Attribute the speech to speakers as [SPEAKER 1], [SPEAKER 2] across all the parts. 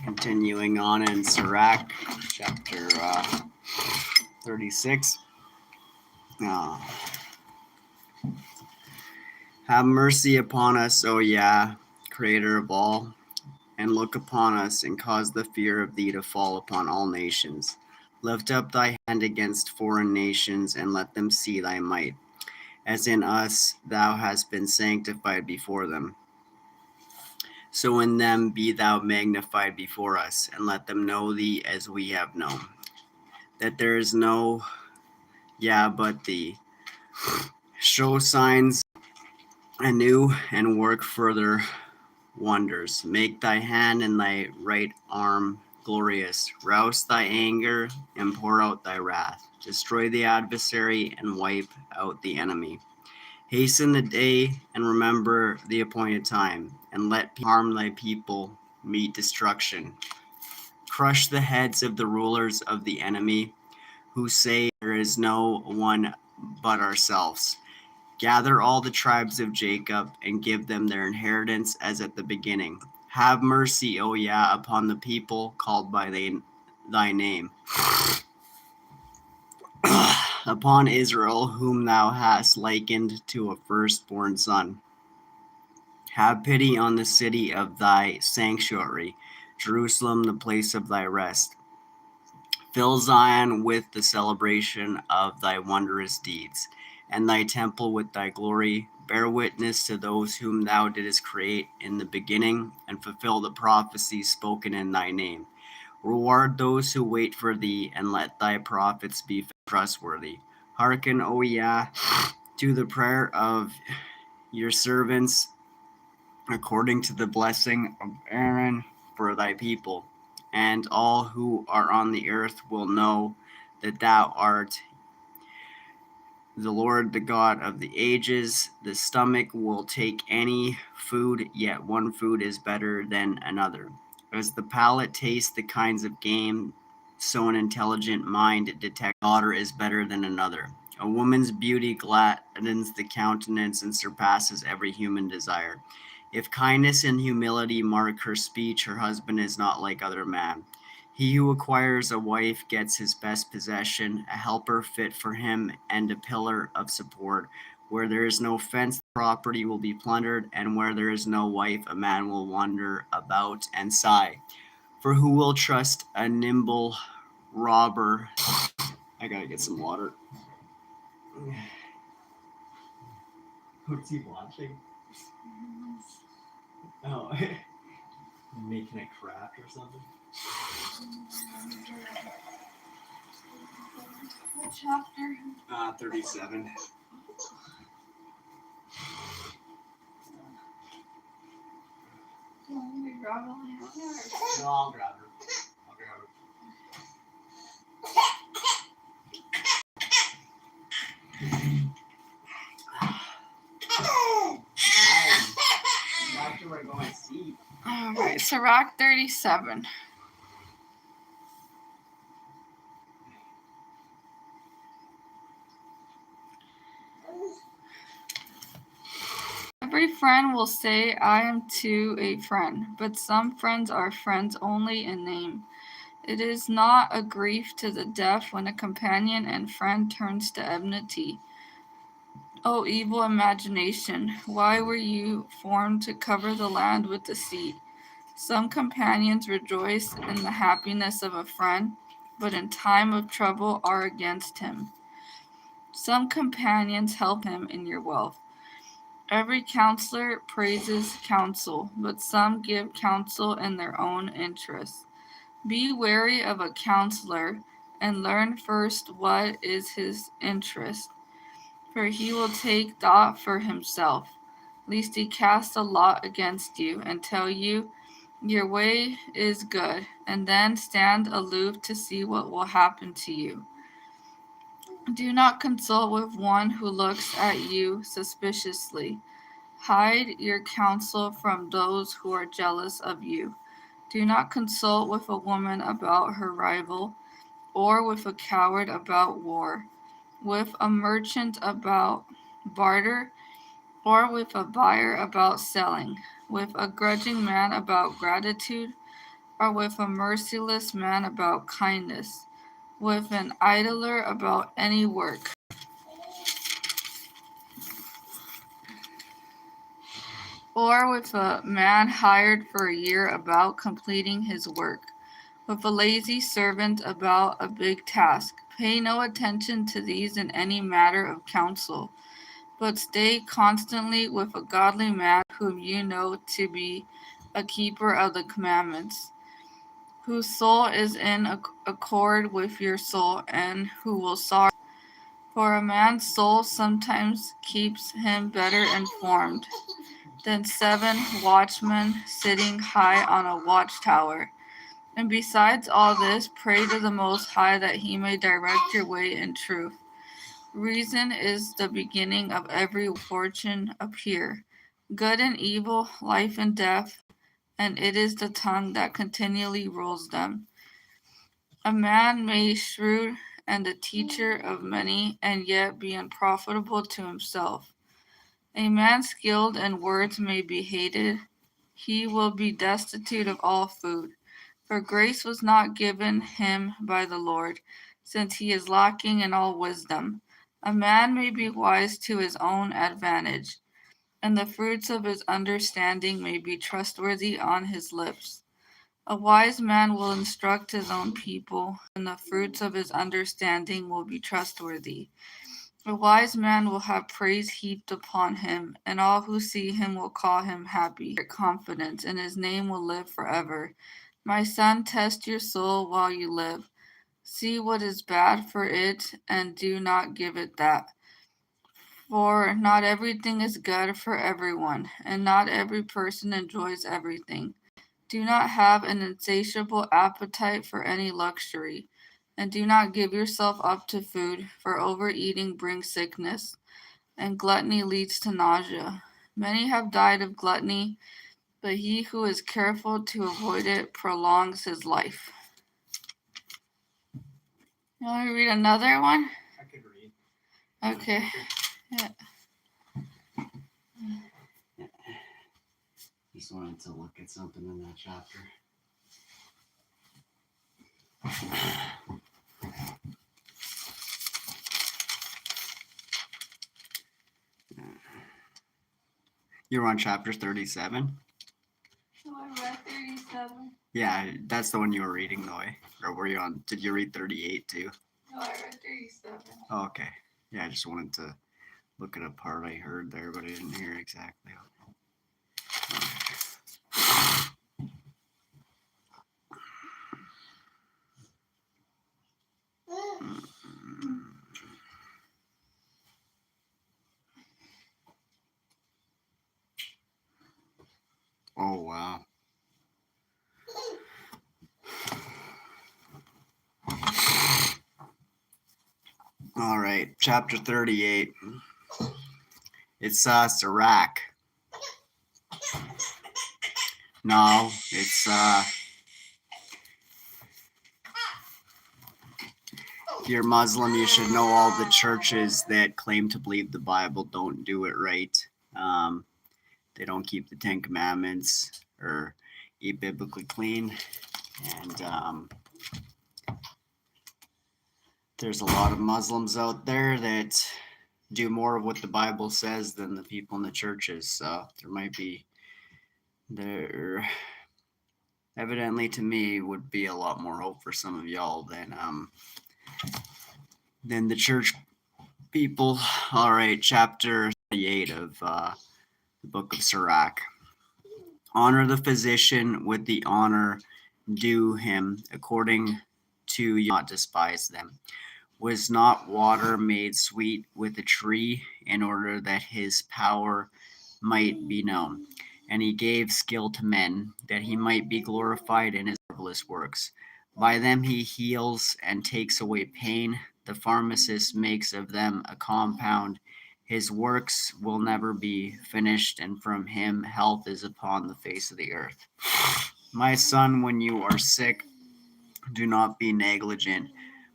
[SPEAKER 1] Continuing on in Sirach, chapter 36. Have mercy upon us, O Yah, Creator of all, and look upon us, and cause the fear of thee to fall upon all nations. Lift up thy hand against foreign nations, and let them see thy might, as in us thou hast been sanctified before them. So in them be thou magnified before us, and let them know thee as we have known, that there is no Yah but thee. Show signs anew, and work further wonders. Make thy hand and thy right arm glorious. Rouse thy anger and pour out thy wrath. Destroy the adversary and wipe out the enemy. Hasten the day and remember the appointed time, and let harm thy people meet destruction. Crush the heads of the rulers of the enemy, who say there is no one but ourselves. Gather all the tribes of Jacob and give them their inheritance as at the beginning. Have mercy, O Yah, upon the people called by thy name, upon Israel, whom thou hast likened to a firstborn son. Have pity on the city of thy sanctuary, Jerusalem, the place of thy rest. Fill Zion with the celebration of thy wondrous deeds, and thy temple with thy glory. Bear witness to those whom thou didst create in the beginning, and fulfill the prophecies spoken in thy name. Reward those who wait for thee, and let thy prophets be trustworthy. Hearken, O Yah, to the prayer of your servants, according to the blessing of Aaron for thy people. And all who are on the earth will know that thou art the Lord, the God of the ages. The stomach will take any food, yet one food is better than another. As the palate tastes the kinds of game, so an intelligent mind detects daughter is better than another. A woman's beauty gladdens the countenance and surpasses every human desire. If kindness and humility mark her speech, her husband is not like other men. He who acquires a wife gets his best possession, a helper fit for him, and a pillar of support. Where there is no fence, property will be plundered, and where there is no wife, a man will wander about and sigh. For who will trust a nimble robber? I gotta get some water. What's he watching? Oh, making a craft or something?
[SPEAKER 2] What chapter?
[SPEAKER 1] 37.
[SPEAKER 2] Do you want me to grab all my water?
[SPEAKER 1] No, I'll grab her. Back to where I go and see.
[SPEAKER 2] Alright, Sirach 37. Every friend will say, I am to a friend, but some friends are friends only in name. It is not a grief to the deaf when a companion and friend turns to enmity. O evil imagination, why were you formed to cover the land with deceit? Some companions rejoice in the happiness of a friend, but in time of trouble are against him. Some companions help him in your wealth. Every counselor praises counsel, but some give counsel in their own interest. Be wary of a counselor, and learn first what is his interest, for he will take thought for himself, lest he cast a lot against you, and tell you, your way is good, and then stand aloof to see what will happen to you. Do not consult with one who looks at you suspiciously. Hide your counsel from those who are jealous of you. Do not consult with a woman about her rival, or with a coward about war, with a merchant about barter, or with a buyer about selling, with a grudging man about gratitude. or with a merciless man about kindness, with an idler about any work, or with a man hired for a year about completing his work, with a lazy servant about a big task. Pay no attention to these in any matter of counsel, but stay constantly with a godly man whom you know to be a keeper of the commandments, whose soul is in accord with your soul, and who will sorrow. For a man's soul sometimes keeps him better informed than 7 watchmen sitting high on a watchtower. And besides all this, pray to the Most High that he may direct your way in truth. Reason is the beginning of every fortune appear, good and evil, life and death, and it is the tongue that continually rules them. A man may be shrewd and the teacher of many, and yet be unprofitable to himself. A man skilled in words may be hated, he will be destitute of all food. For grace was not given him by the Lord, since he is lacking in all wisdom. A man may be wise to his own advantage, and the fruits of his understanding may be trustworthy on his lips. A wise man will instruct his own people, and the fruits of his understanding will be trustworthy. A wise man will have praise heaped upon him, and all who see him will call him happy. Confidence, and his name will live forever. My son, test your soul while you live. See what is bad for it, and do not give it that. For not everything is good for everyone, and not every person enjoys everything. Do not have an insatiable appetite for any luxury, and do not give yourself up to food, for overeating brings sickness, and gluttony leads to nausea. Many have died of gluttony, but he who is careful to avoid it prolongs his life. You want to read another one?
[SPEAKER 1] I could read.
[SPEAKER 2] Okay. Yeah.
[SPEAKER 1] Just wanted to look at something in that chapter. You're on chapter 37?
[SPEAKER 2] So I read 37.
[SPEAKER 1] Yeah, that's the one you were reading, though. Or were you on? Did you read 38 too?
[SPEAKER 2] No, I read 37.
[SPEAKER 1] Oh, okay. Yeah, I just wanted to look at a part I heard there, but I didn't hear exactly. Oh, wow. All right, chapter 38. It's Sirach. No, it's if you're Muslim, you should know all the churches that claim to believe the Bible don't do it right. They don't keep the 10 Commandments or eat biblically clean. And there's a lot of Muslims out there that do more of what the Bible says than the people in the churches. So there evidently to me would be a lot more hope for some of y'all than the church people. All right, chapter 38 of the book of Sirach. Honor the physician with the honor due him, according to you not despise them. Was not water made sweet with a tree in order that his power might be known? And he gave skill to men, that he might be glorified in his marvelous works. By them he heals and takes away pain. The pharmacist makes of them a compound. His works will never be finished, and from him health is upon the face of the earth. My son, when you are sick, do not be negligent,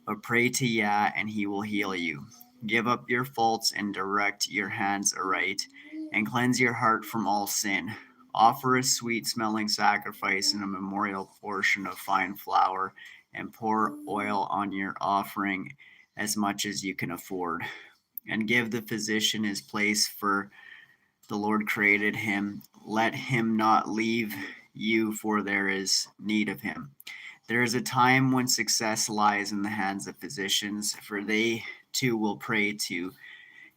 [SPEAKER 1] but pray to Yah, and he will heal you. Give up your faults and direct your hands aright, and cleanse your heart from all sin. Offer a sweet-smelling sacrifice and a memorial portion of fine flour, and pour oil on your offering as much as you can afford. And give the physician his place, for the Lord created him. Let him not leave you, for there is need of him. There is a time when success lies in the hands of physicians, for they too will pray to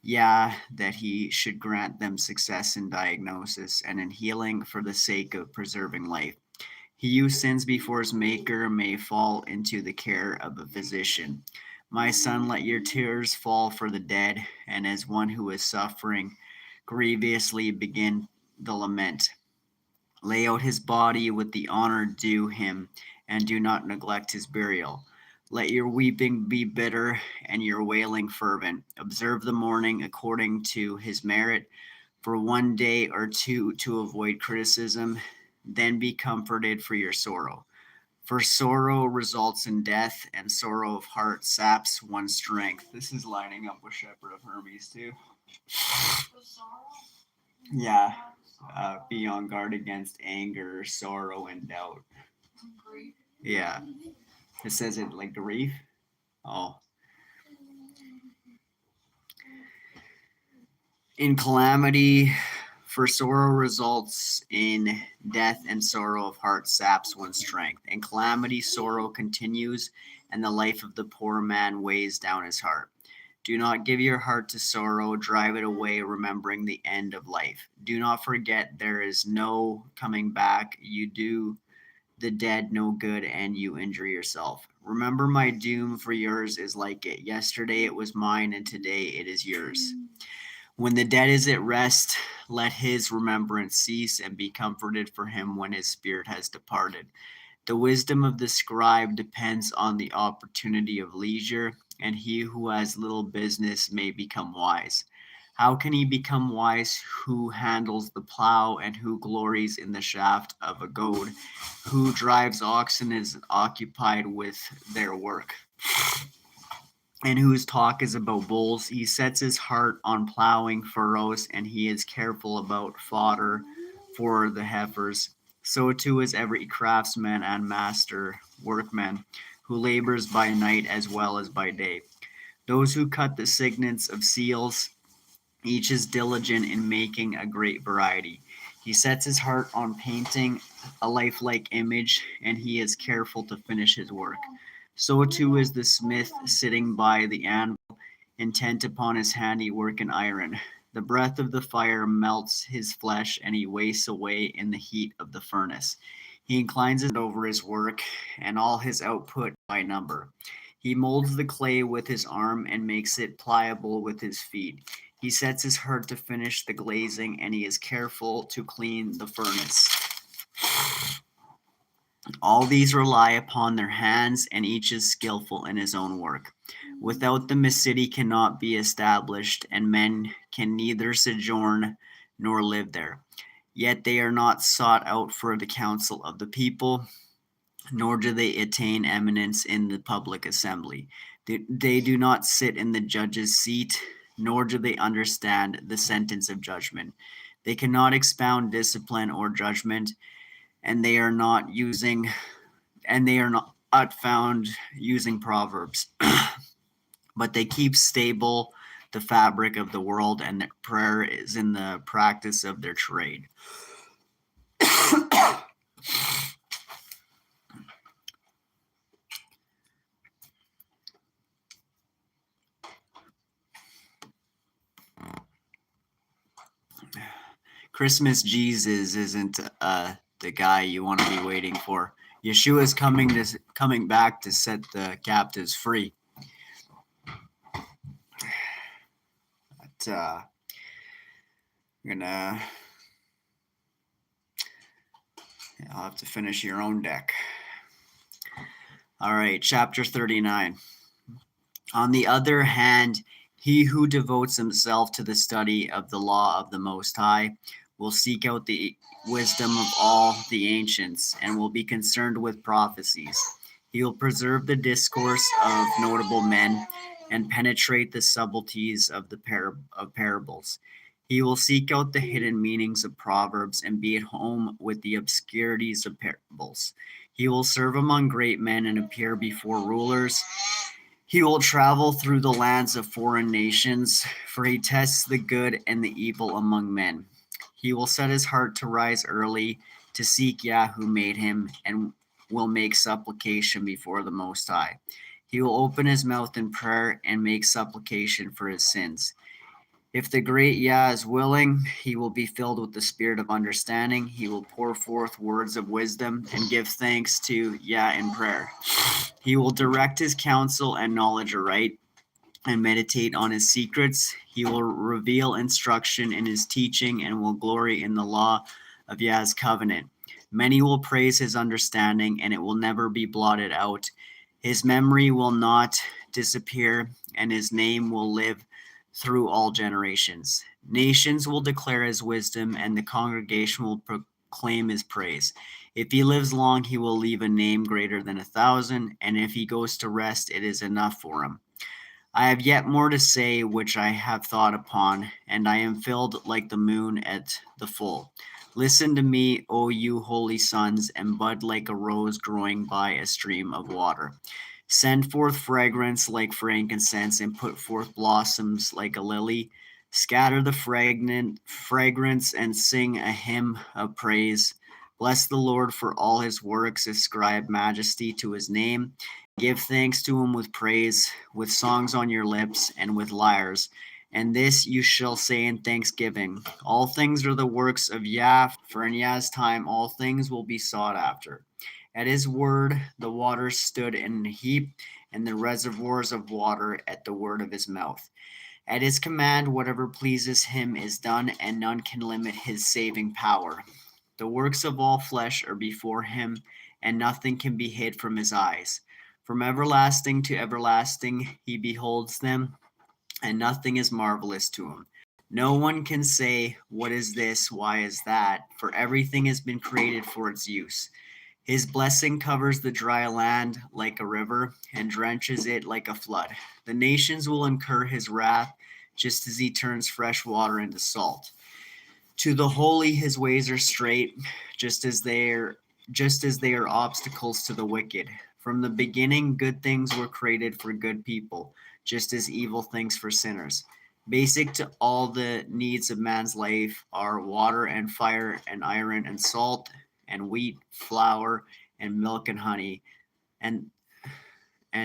[SPEAKER 1] Yah that he should grant them success in diagnosis and in healing for the sake of preserving life. He who sins before his maker may fall into the care of a physician. My son, let your tears fall for the dead, and as one who is suffering grievously begin the lament. Lay out his body with the honor due him, and do not neglect his burial. Let your weeping be bitter and your wailing fervent. Observe the mourning according to his merit, for one day or two to avoid criticism, then be comforted for your sorrow. For sorrow results in death, and sorrow of heart saps one's strength. This is lining up with Shepherd of Hermes, too. Yeah. Be on guard against anger, sorrow, and doubt. Yeah. It says it like grief. Oh. In calamity, for sorrow results in death, and sorrow of heart saps one's strength. In calamity, sorrow continues, and the life of the poor man weighs down his heart. Do not give your heart to sorrow, drive it away, remembering the end of life. Do not forget there is no coming back. You do the dead no good, and you injure yourself. Remember my doom, for yours is like it. Yesterday it was mine, and today it is yours. When the dead is at rest, let his remembrance cease, and be comforted for him when his spirit has departed. The wisdom of the scribe depends on the opportunity of leisure, and he who has little business may become wise. How can he become wise who handles the plow, and who glories in the shaft of a goad, who drives oxen and is occupied with their work, and whose talk is about bulls? He sets his heart on plowing furrows, and he is careful about fodder for the heifers. So too is every craftsman and master workman, who labors by night as well as by day. Those who cut the signets of seals, each is diligent in making a great variety. He sets his heart on painting a lifelike image, and he is careful to finish his work. So too is the smith sitting by the anvil, intent upon his handiwork in iron. The breath of the fire melts his flesh, and he wastes away in the heat of the furnace. He inclines his head over his work, and all his output by number. He molds the clay with his arm, and makes it pliable with his feet. He sets his heart to finish the glazing, and he is careful to clean the furnace. All these rely upon their hands, and each is skillful in his own work. Without them a city cannot be established, and men can neither sojourn nor live there. Yet they are not sought out for the council of the people, nor do they attain eminence in the public assembly. They do not sit in the judge's seat, nor do they understand the sentence of judgment. They cannot expound discipline or judgment, and they are not found using proverbs. But they keep stable the fabric of the world, and their prayer is in the practice of their trade. Christmas Jesus isn't the guy you want to be waiting for. Yeshua's coming back to set the captives free. But I'm gonna. I'll have to finish your own deck. All right, chapter 39. On the other hand, he who devotes himself to the study of the law of the Most High will seek out the wisdom of all the ancients, and will be concerned with prophecies. He will preserve the discourse of notable men, and penetrate the subtleties of parables. He will seek out the hidden meanings of proverbs and be at home with the obscurities of parables. He will serve among great men and appear before rulers. He will travel through the lands of foreign nations, for he tests the good and the evil among men. He will set his heart to rise early, to seek Yah who made him, and will make supplication before the Most High. He will open his mouth in prayer and make supplication for his sins. If the great Yah is willing, he will be filled with the spirit of understanding. He will pour forth words of wisdom and give thanks to Yah in prayer. He will direct his counsel and knowledge aright and meditate on his secrets. He will reveal instruction in his teaching and will glory in the law of Yah's covenant. Many will praise his understanding, and it will never be blotted out. His memory will not disappear, and his name will live through all generations. Nations will declare his wisdom, and the congregation will proclaim his praise. If he lives long, he will leave a name greater than 1,000, and if he goes to rest, it is enough for him. I have yet more to say, which I have thought upon, and I am filled like the moon at the full. Listen to me, O you holy sons, and bud like a rose growing by a stream of water. Send forth fragrance like frankincense, and put forth blossoms like a lily. Scatter the fragrance and sing a hymn of praise. Bless the Lord for all his works, ascribe majesty to his name. Give thanks to him with praise, with songs on your lips, and with lyres. And this you shall say in thanksgiving. All things are the works of Yah, for in Yah's time all things will be sought after. At his word the waters stood in a heap, and the reservoirs of water at the word of his mouth. At his command whatever pleases him is done, and none can limit his saving power. The works of all flesh are before him, and nothing can be hid from his eyes. From everlasting to everlasting he beholds them, and nothing is marvelous to him. No one can say, what is this? Why is that? For everything has been created for its use. His blessing covers the dry land like a river and drenches it like a flood. The nations will incur his wrath, just as he turns fresh water into salt. To the holy his ways are straight, just as they are obstacles to the wicked. From the beginning, good things were created for good people, just as evil things for sinners. Basic to all the needs of man's life are water and fire and iron and salt and wheat, flour and milk and honey, and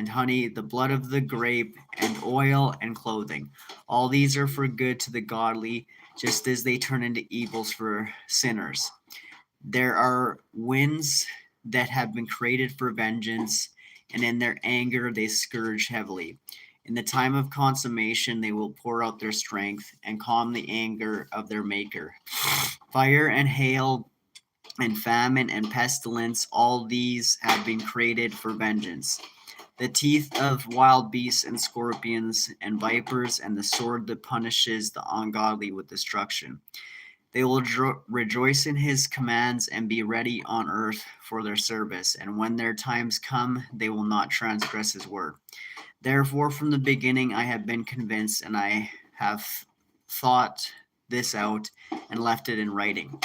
[SPEAKER 1] honey, the blood of the grape, and oil and clothing. All these are for good to the godly, just as they turn into evils for sinners. There are winds that have been created for vengeance, and in their anger they scourge heavily. In the time of consummation they will pour out their strength and calm the anger of their maker. Fire and hail and famine and pestilence, all these have been created for vengeance. The teeth of wild beasts and scorpions and vipers, and the sword that punishes the ungodly with destruction. They will rejoice in his commands and be ready on earth for their service. And when their times come, they will not transgress his word. Therefore, from the beginning, I have been convinced, and I have thought this out and left it in writing.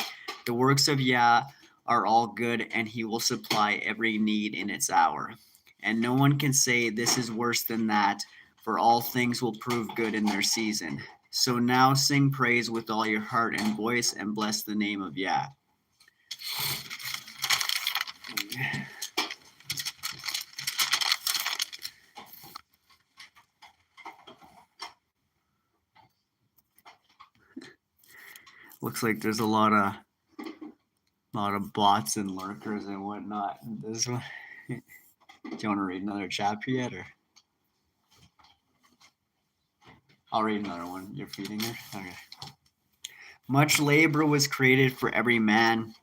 [SPEAKER 1] The works of Yah are all good, and he will supply every need in its hour. And no one can say this is worse than that, for all things will prove good in their season. So now sing praise with all your heart and voice, and bless the name of Yah. Looks like there's a lot of bots and lurkers and whatnot. This one. Do you want to read another chapter yet, or? I'll read another one. You're feeding her? Okay. Much labor was created for every man,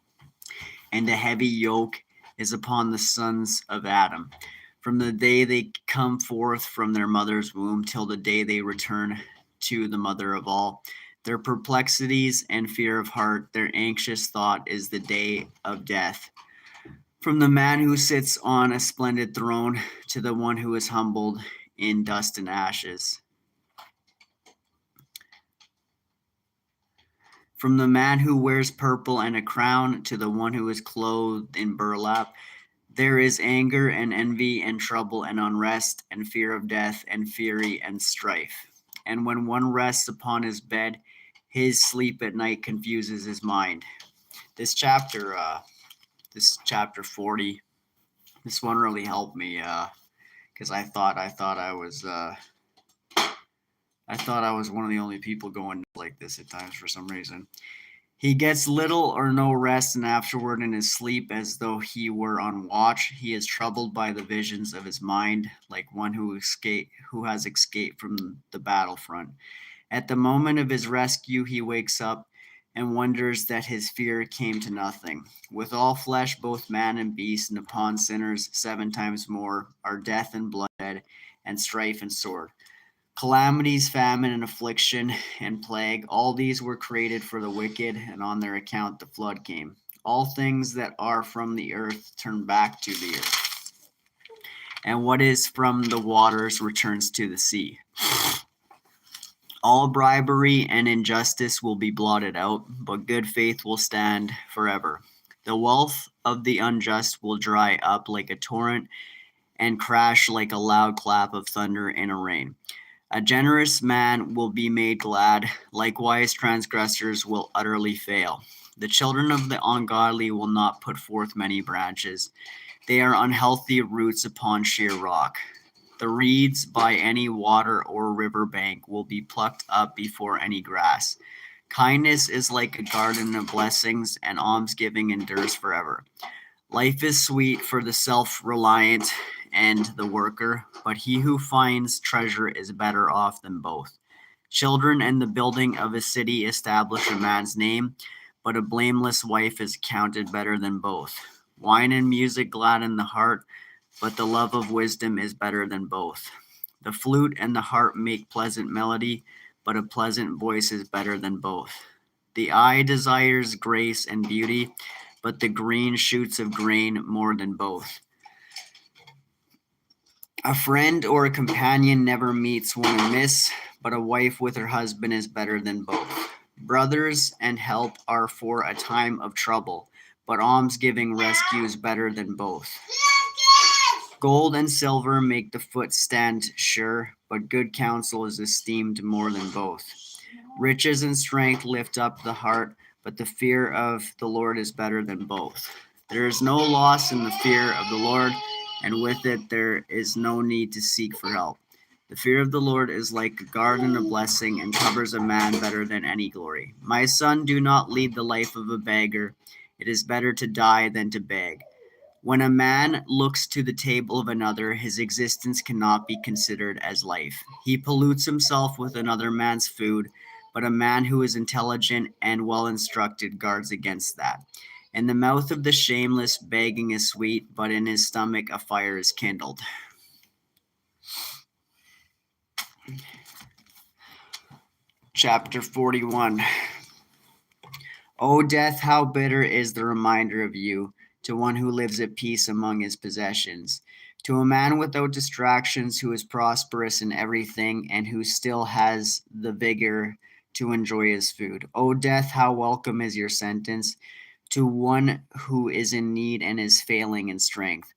[SPEAKER 1] and a heavy yoke is upon the sons of Adam, from the day they come forth from their mother's womb till the day they return to the mother of all. Their perplexities and fear of heart, their anxious thought is the day of death. From the man who sits on a splendid throne to the one who is humbled in dust and ashes. From the man who wears purple and a crown to the one who is clothed in burlap, there is anger and envy and trouble and unrest and fear of death and fury and strife. And when one rests upon his bed, his sleep at night confuses his mind. This chapter, this chapter 40, this one really helped me because I thought I was one of the only people going like this at times for some reason. He gets little or no rest, and afterward in his sleep, as though he were on watch, he is troubled by the visions of his mind, like one who has escaped from the battlefront. At the moment of his rescue, he wakes up and wonders that his fear came to nothing. With all flesh, both man and beast, and upon sinners 7 times more, are death and blood, and strife and sword. Calamities, famine, and affliction, and plague, all these were created for the wicked, and on their account the flood came. All things that are from the earth turn back to the earth, and what is from the waters returns to the sea. All bribery and injustice will be blotted out, but good faith will stand forever. The wealth of the unjust will dry up like a torrent and crash like a loud clap of thunder in a rain. A generous man will be made glad, likewise transgressors will utterly fail. The children of the ungodly will not put forth many branches. They are unhealthy roots upon sheer rock. The reeds by any water or river bank will be plucked up before any grass. Kindness is like a garden of blessings, and almsgiving endures forever. Life is sweet for the self-reliant and the worker, but he who finds treasure is better off than both. Children and the building of a city establish a man's name, but a blameless wife is counted better than both. Wine and music gladden the heart, but the love of wisdom is better than both. The flute and the harp make pleasant melody, but a pleasant voice is better than both. The eye desires grace and beauty, but the green shoots of grain more than both. A friend or a companion never meets one amiss, but a wife with her husband is better than both. Brothers and help are for a time of trouble, but almsgiving rescues better than both. Gold and silver make the foot stand sure, but good counsel is esteemed more than both. Riches and strength lift up the heart, but the fear of the Lord is better than both. There is no loss in the fear of the Lord, and with it there is no need to seek for help. The fear of the Lord is like a garden of blessing and covers a man better than any glory. My son, do not lead the life of a beggar. It is better to die than to beg. When a man looks to the table of another, his existence cannot be considered as life. He pollutes himself with another man's food, but a man who is intelligent and well instructed guards against that. In the mouth of the shameless, begging is sweet, but in his stomach a fire is kindled. Chapter 41. O death, how bitter is the reminder of you, to one who lives at peace among his possessions. To a man without distractions, who is prosperous in everything, and who still has the vigor to enjoy his food. O death, how welcome is your sentence, to one who is in need and is failing in strength,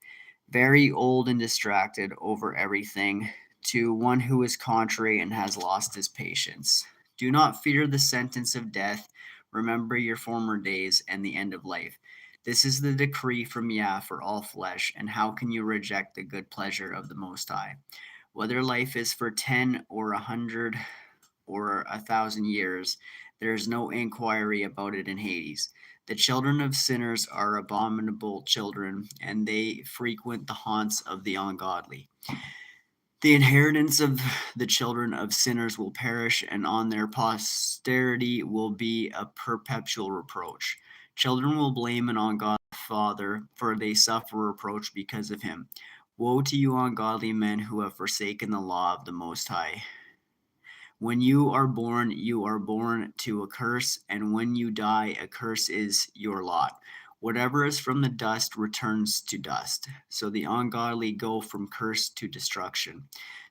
[SPEAKER 1] very old and distracted over everything, to one who is contrary and has lost his patience. Do not fear the sentence of death. Remember your former days and the end of life. This is the decree from Yah for all flesh, and how can you reject the good pleasure of the Most High? Whether life is for 10 or 100 or 1,000 years, there is no inquiry about it in Hades. The children of sinners are abominable children, and they frequent the haunts of the ungodly. The inheritance of the children of sinners will perish, and on their posterity will be a perpetual reproach. Children will blame an ungodly father, for they suffer reproach because of him. Woe to you, ungodly men who have forsaken the law of the Most High. When you are born to a curse, and when you die, a curse is your lot. Whatever is from the dust returns to dust. So the ungodly go from curse to destruction.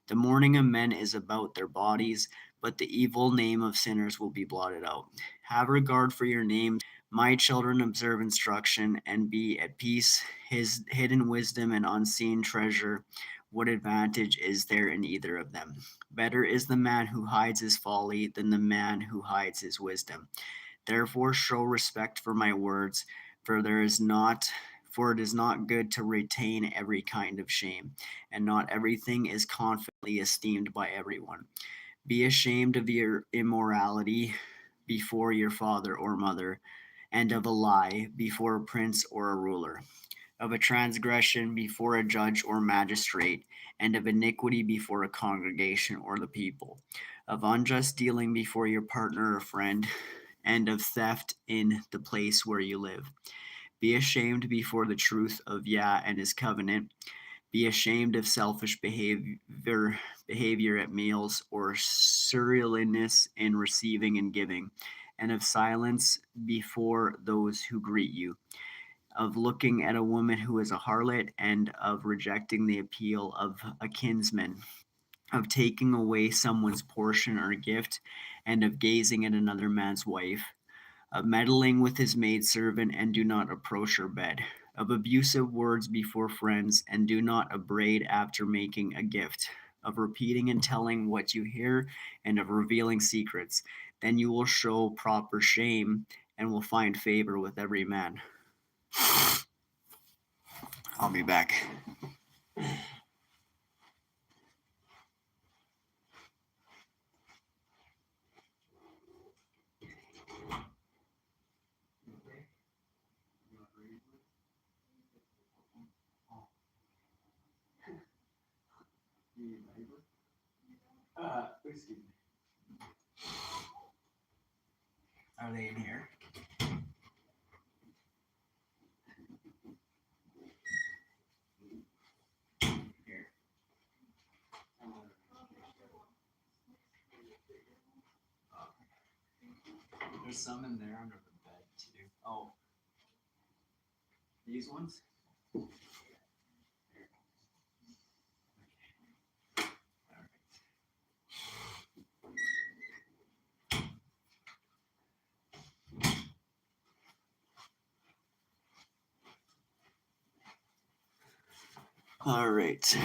[SPEAKER 1] The mourning of men is about their bodies, but the evil name of sinners will be blotted out. Have regard for your names. My children, observe instruction and be at peace. His hidden wisdom and unseen treasure, what advantage is there in either of them? Better is the man who hides his folly than the man who hides his wisdom. Therefore show respect for my words, for there is not for it is not good to retain every kind of shame, and not everything is confidently esteemed by everyone. Be ashamed of your immorality before your father or mother, and of a lie before a prince or a ruler, of a transgression before a judge or magistrate, and of iniquity before a congregation or the people, of unjust dealing before your partner or friend, and of theft in the place where you live. Be ashamed before the truth of Yah and his covenant. Be ashamed of selfish behavior at meals, or surliness in receiving and giving, and of silence before those who greet you, of looking at a woman who is a harlot, and of rejecting the appeal of a kinsman, of taking away someone's portion or gift, and of gazing at another man's wife, of meddling with his maidservant, and do not approach her bed, of abusive words before friends, and do not upbraid after making a gift, of repeating and telling what you hear, and of revealing secrets. Then you will show proper shame and will find favor with every man. I'll be back. Excuse me. Are they in here? Here. There's some in there under the bed too. Oh, these ones? All right. See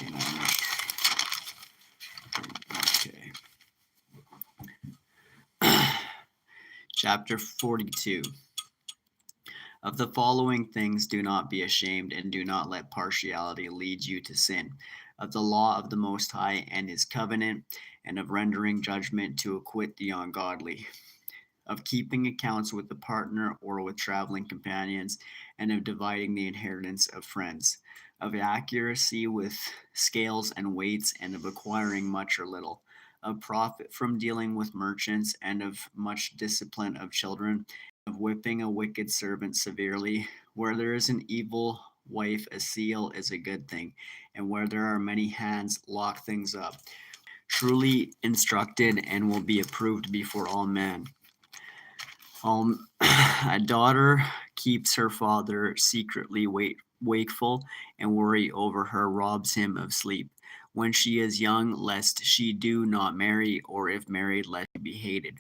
[SPEAKER 1] now. Okay. Chapter 42. Of the following things do not be ashamed, and do not let partiality lead you to sin. Of the law of the Most High and his covenant, and of rendering judgment to acquit the ungodly, of keeping accounts with the partner or with traveling companions, and of dividing the inheritance of friends, of accuracy with scales and weights, and of acquiring much or little, of profit from dealing with merchants, and of much discipline of children, of whipping a wicked servant severely. Where there is an evil wife, a seal is a good thing, and where there are many hands, lock things up. Truly instructed, and will be approved before all men. A daughter keeps her father secretly wakeful, and worry over her robs him of sleep. When she is young, lest she do not marry, or if married, lest she be hated.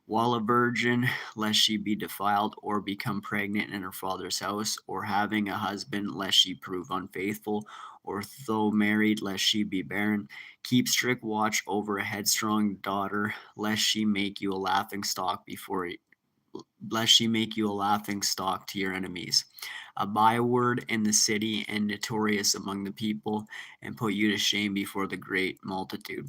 [SPEAKER 1] While a virgin, lest she be defiled, or become pregnant in her father's house, or having a husband, lest she prove unfaithful, or though married, lest she be barren. Keep strict watch over a headstrong daughter, lest she make you a laughing stock lest she make you a laughing stock to your enemies, a byword in the city and notorious among the people, and put you to shame before the great multitude.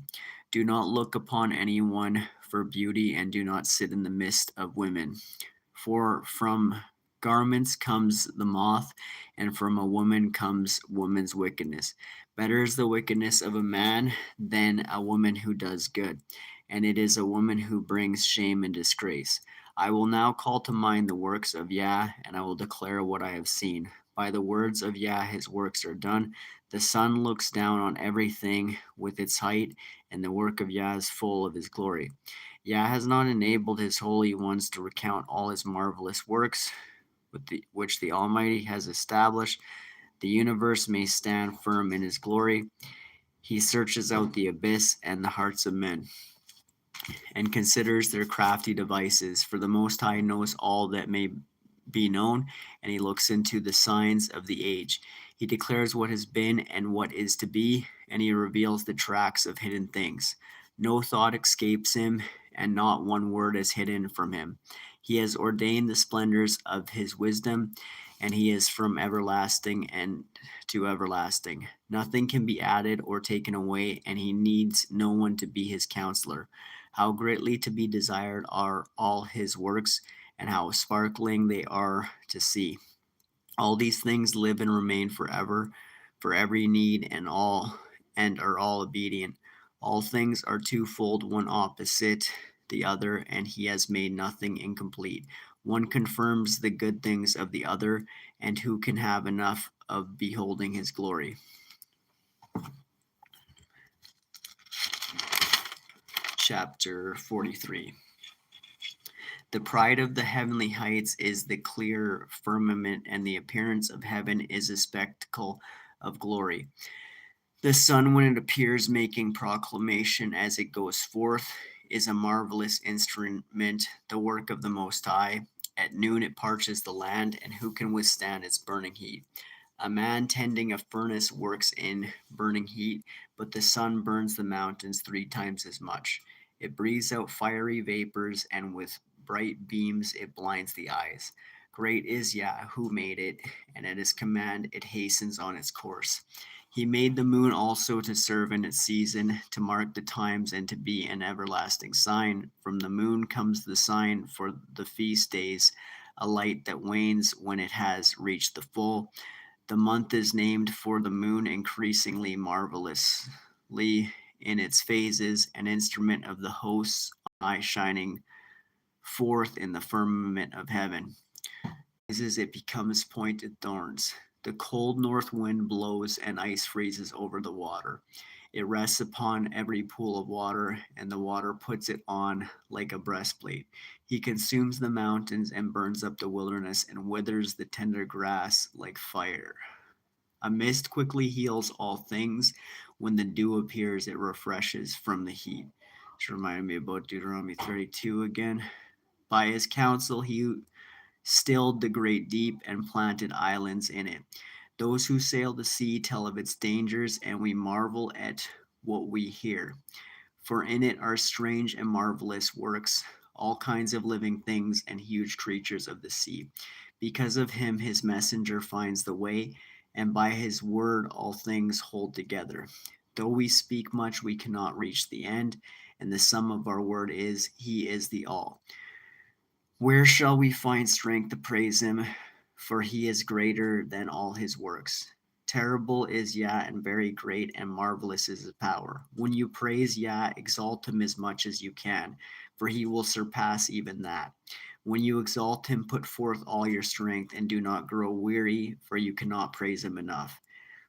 [SPEAKER 1] Do not look upon anyone for beauty, and do not sit in the midst of women. For from garments comes the moth, and from a woman comes woman's wickedness. Better is the wickedness of a man than a woman who does good, and it is a woman who brings shame and disgrace. I will now call to mind the works of Yah, and I will declare what I have seen. By the words of Yah his works are done. The sun looks down on everything with its height, and the work of Yah is full of his glory. Yah has not enabled his holy ones to recount all his marvelous works. which the Almighty has established. The universe may stand firm in his glory. He searches out the abyss and the hearts of men, and considers their crafty devices. For the Most High knows all that may be known, and he looks into the signs of the age. He declares what has been and what is to be, and he reveals the tracks of hidden things. No thought escapes him, and not one word is hidden from him. He has ordained the splendors of his wisdom, and he is from everlasting and to everlasting. Nothing can be added or taken away, and he needs no one to be his counselor. How greatly to be desired are all his works, and how sparkling they are to see. All these things live and remain forever, for every need and are all obedient. All things are twofold, one opposite the other, and he has made nothing incomplete. One confirms the good things of the other, and who can have enough of beholding his glory? Chapter 43. The pride of the heavenly heights is the clear firmament, and the appearance of heaven is a spectacle of glory. The sun, when it appears, making proclamation as it goes forth, is a marvelous instrument, the work of the Most High. At noon it parches the land, and who can withstand its burning heat? A man tending a furnace works in burning heat, but the sun burns the mountains 3 times as much. It breathes out fiery vapors, and with bright beams it blinds the eyes. Great is Yah who made it, and at his command it hastens on its course. He made the moon also to serve in its season, to mark the times, and to be an everlasting sign. From the moon comes the sign for the feast days, a light that wanes when it has reached the full. The month is named for the moon, increasingly marvelously in its phases, an instrument of the hosts, eye shining forth in the firmament of heaven. As it becomes pointed thorns. The cold north wind blows, and ice freezes over the water. It rests upon every pool of water, and the water puts it on like a breastplate. He consumes the mountains and burns up the wilderness, and withers the tender grass like fire. A mist quickly heals all things. When the dew appears, it refreshes from the heat. This reminded me about Deuteronomy 32 again. By his counsel, he stilled the great deep and planted islands in it. Those who sail the sea tell of its dangers, and we marvel at what we hear. For in it are strange and marvelous works, all kinds of living things and huge creatures of the sea. Because of him, his messenger finds the way, and by his word all things hold together. Though we speak much, we cannot reach the end, and the sum of our word is, He is the all. Where shall we find strength to praise him? For he is greater than all his works. Terrible is Yah, and very great and marvelous is his power. When you praise Yah, exalt him as much as you can, for he will surpass even that. When you exalt him, put forth all your strength, and do not grow weary, for you cannot praise him enough.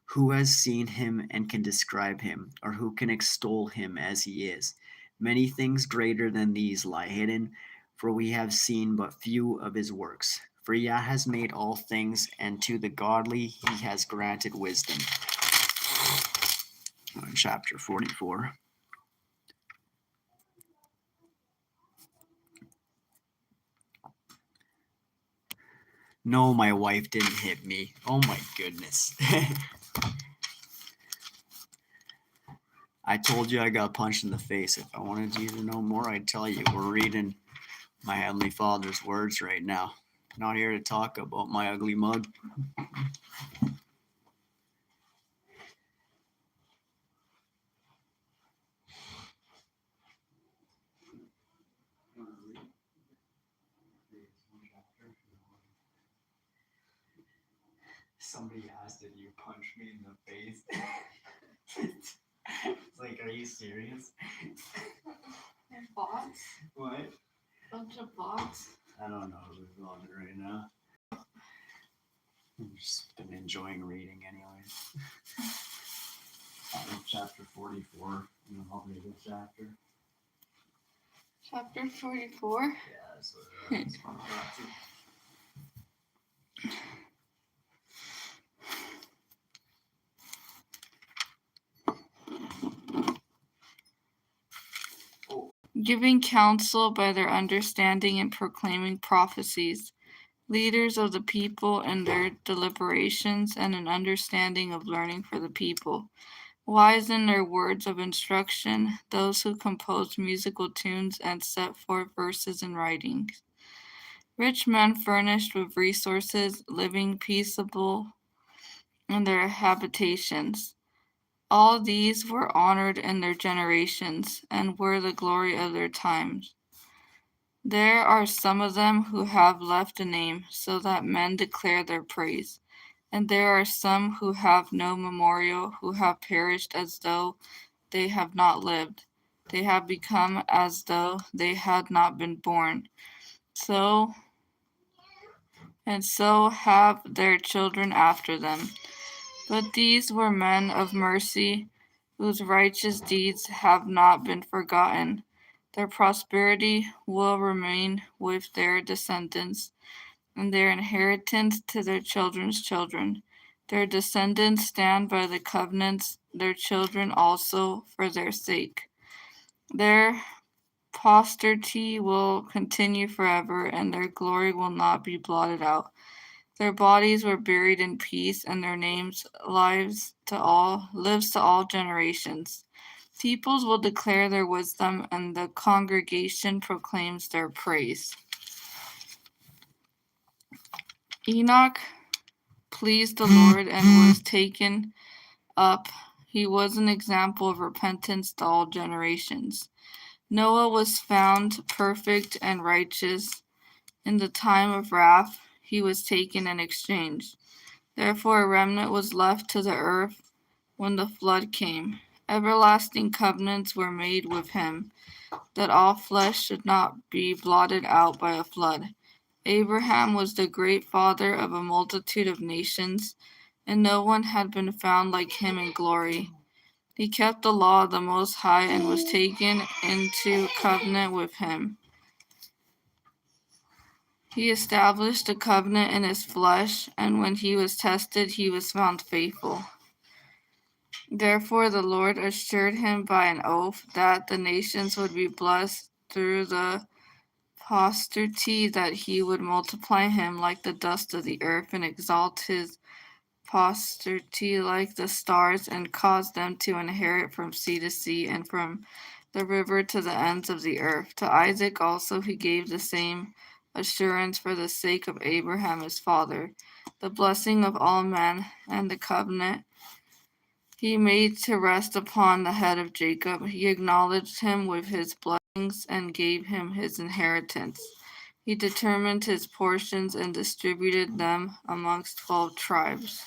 [SPEAKER 1] Who has seen him and can describe him, or who can extol him as he is? Many things greater than these lie hidden, for we have seen but few of his works. For Yah has made all things, and to the godly he has granted wisdom. Chapter 44. No, my wife didn't hit me. Oh my goodness. I told you I got punched in the face. If I wanted you to know more, I'd tell you. We're reading my Heavenly Father's words right now. Not here to talk about my ugly mug. Somebody asked if you punched me in the face. It's like, are you serious?
[SPEAKER 2] Bots?
[SPEAKER 1] What?
[SPEAKER 2] Bunch of bots?
[SPEAKER 1] I don't know who's on it right now. I've just been enjoying reading anyways. Chapter 44. You know, I'll read this chapter.
[SPEAKER 2] Chapter 44?
[SPEAKER 1] Yeah, that's what it is.
[SPEAKER 2] giving counsel by their understanding and proclaiming prophecies, leaders of the people in their deliberations and an understanding of learning for the people, wise in their words of instruction, those who compose musical tunes and set forth verses in writings. Rich men furnished with resources, living peaceable in their habitations. All these were honored in their generations, and were the glory of their times. There are some of them who have left a name, so that men declare their praise. And there are some who have no memorial, who have perished as though they have not lived. They have become as though they had not been born. So have their children after them. But these were men of mercy, whose righteous deeds have not been forgotten. Their prosperity will remain with their descendants, and their inheritance to their children's children. Their descendants stand by the covenants, their children also for their sake. Their posterity will continue forever, and their glory will not be blotted out. Their bodies were buried in peace, and their names lives to all generations. Peoples will declare their wisdom, and the congregation proclaims their praise. Enoch pleased the Lord and was taken up. He was an example of repentance to all generations. Noah was found perfect and righteous. In the time of wrath, he was taken in exchange. Therefore, a remnant was left to the earth when the flood came. Everlasting covenants were made with him, that all flesh should not be blotted out by a flood. Abraham was the great father of a multitude of nations, and no one had been found like him in glory. He kept the law of the Most High and was taken into covenant with him. He established a covenant in his flesh, and when he was tested, he was found faithful. Therefore, the Lord assured him by an oath that the nations would be blessed through the posterity, that he would multiply him like the dust of the earth and exalt his posterity like the stars, and cause them to inherit from sea to sea and from the river to the ends of the earth. To Isaac also he gave the same assurance for the sake of Abraham his father, the blessing of all men, and the covenant he made to rest upon the head of Jacob. He acknowledged him with his blessings and gave him his inheritance. He determined his portions and distributed them amongst 12 tribes.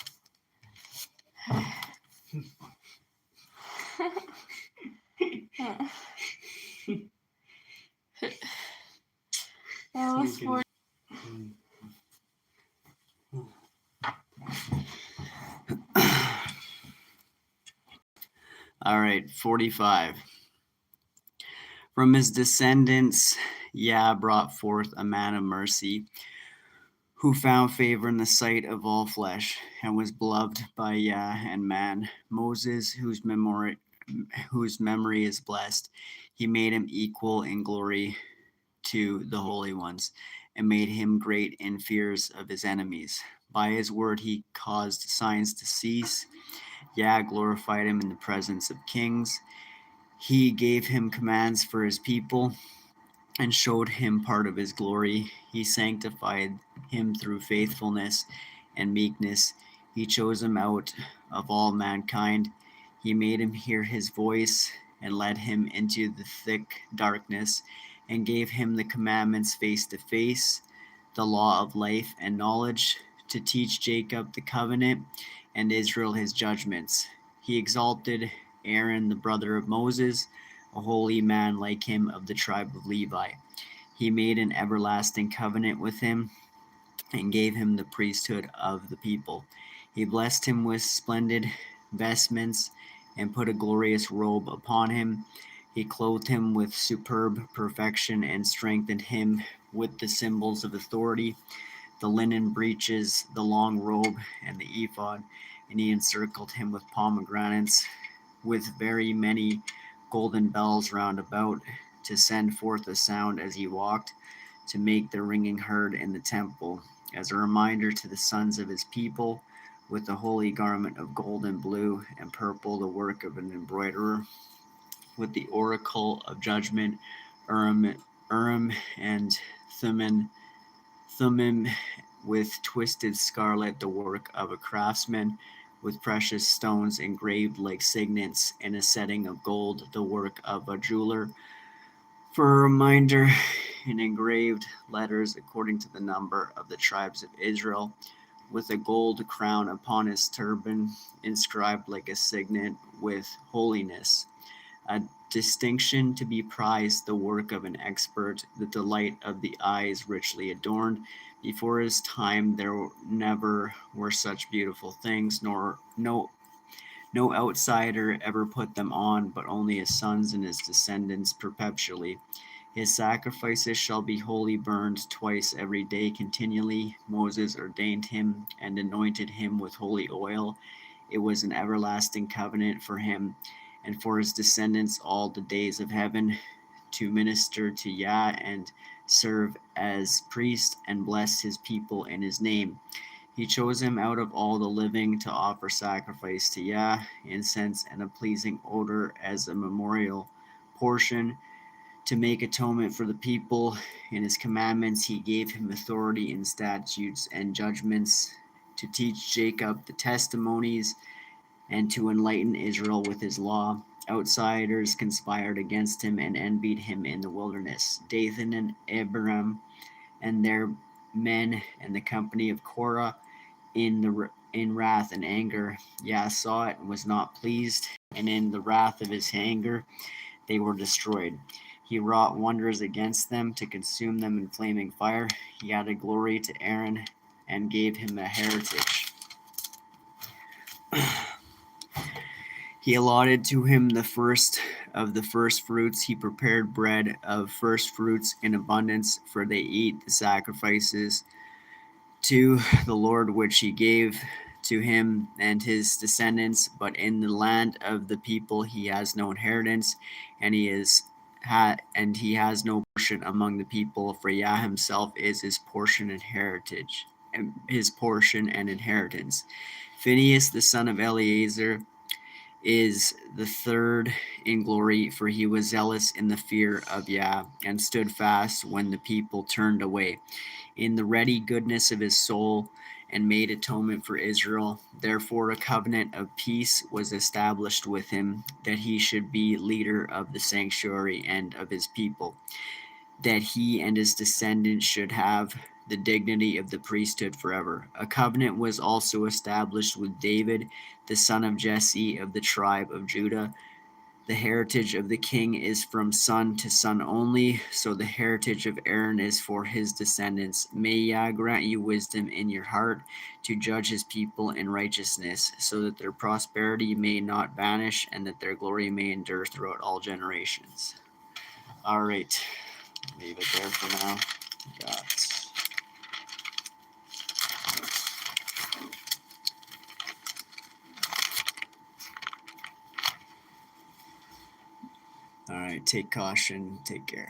[SPEAKER 2] That was for
[SPEAKER 1] All right, 45. From his descendants, Yah brought forth a man of mercy, who found favor in the sight of all flesh, and was beloved by Yah and man. Moses, whose memory is blessed, he made him equal in glory to the holy ones, and made him great in fears of his enemies. By his word he caused signs to cease. Yah glorified him in the presence of kings. He gave him commands for his people and showed him part of his glory. He sanctified him through faithfulness and meekness. He chose him out of all mankind. He made him hear his voice and led him into the thick darkness, and gave him the commandments face to face, the law of life and knowledge, to teach Jacob the covenant and Israel his judgments. He exalted Aaron, the brother of Moses, a holy man like him of the tribe of Levi. He made an everlasting covenant with him and gave him the priesthood of the people. He blessed him with splendid vestments and put a glorious robe upon him. He clothed him with superb perfection and strengthened him with the symbols of authority, the linen breeches, the long robe, and the ephod. And he encircled him with pomegranates, with very many golden bells round about. to send forth a sound as he walked, to make the ringing heard in the temple, as a reminder to the sons of his people, with the holy garment of gold and blue and purple, the work of an embroiderer, with the oracle of judgment, Urim and Thummim, with twisted scarlet, the work of a craftsman, with precious stones engraved like signets in a setting of gold, the work of a jeweler, for a reminder in engraved letters according to the number of the tribes of Israel, with a gold crown upon his turban, inscribed like a signet with holiness, a distinction to be prized, the work of an expert, the delight of the eyes richly adorned. Before his time there never were such beautiful things, nor no outsider ever put them on, but only his sons and his descendants perpetually. His sacrifices shall be wholly burned twice every day continually. Moses ordained him and anointed him with holy oil. It was an everlasting covenant for him and for his descendants all the days of heaven, to minister to Yah and serve as priest and bless his people in his name. He chose him out of all the living to offer sacrifice to Yah, incense and a pleasing odor as a memorial portion, to make atonement for the people. In his commandments he gave him authority in statutes and judgments, to teach Jacob the testimonies, and to enlighten Israel with his law. Outsiders conspired against him and envied him in the wilderness. Dathan and Abiram and their men and the company of Korah in wrath and anger. Yah saw it and was not pleased, and in the wrath of his anger they were destroyed. He wrought wonders against them to consume them in flaming fire. He added glory to Aaron and gave him a heritage. He allotted to him the first of the first fruits. He prepared bread of first fruits in abundance, for they eat the sacrifices to the Lord which he gave to him and his descendants. But in the land of the people he has no inheritance, and he has no portion among the people, for Yah himself is his portion and heritage, and his portion and inheritance. Phinehas the son of Eleazar is the third in glory, for he was zealous in the fear of Yah, and stood fast when the people turned away, in the ready goodness of his soul, and made atonement for Israel. Therefore a covenant of peace was established with him, that he should be leader of the sanctuary and of his people, that he and his descendants should have the dignity of the priesthood forever. A covenant was also established with David, the son of Jesse of the tribe of Judah. The heritage of the king is from son to son only, so the heritage of Aaron is for his descendants. May Yah grant you wisdom in your heart to judge his people in righteousness, so that their prosperity may not vanish and that their glory may endure throughout all generations. All right, leave it there for now. All right, take caution, take care.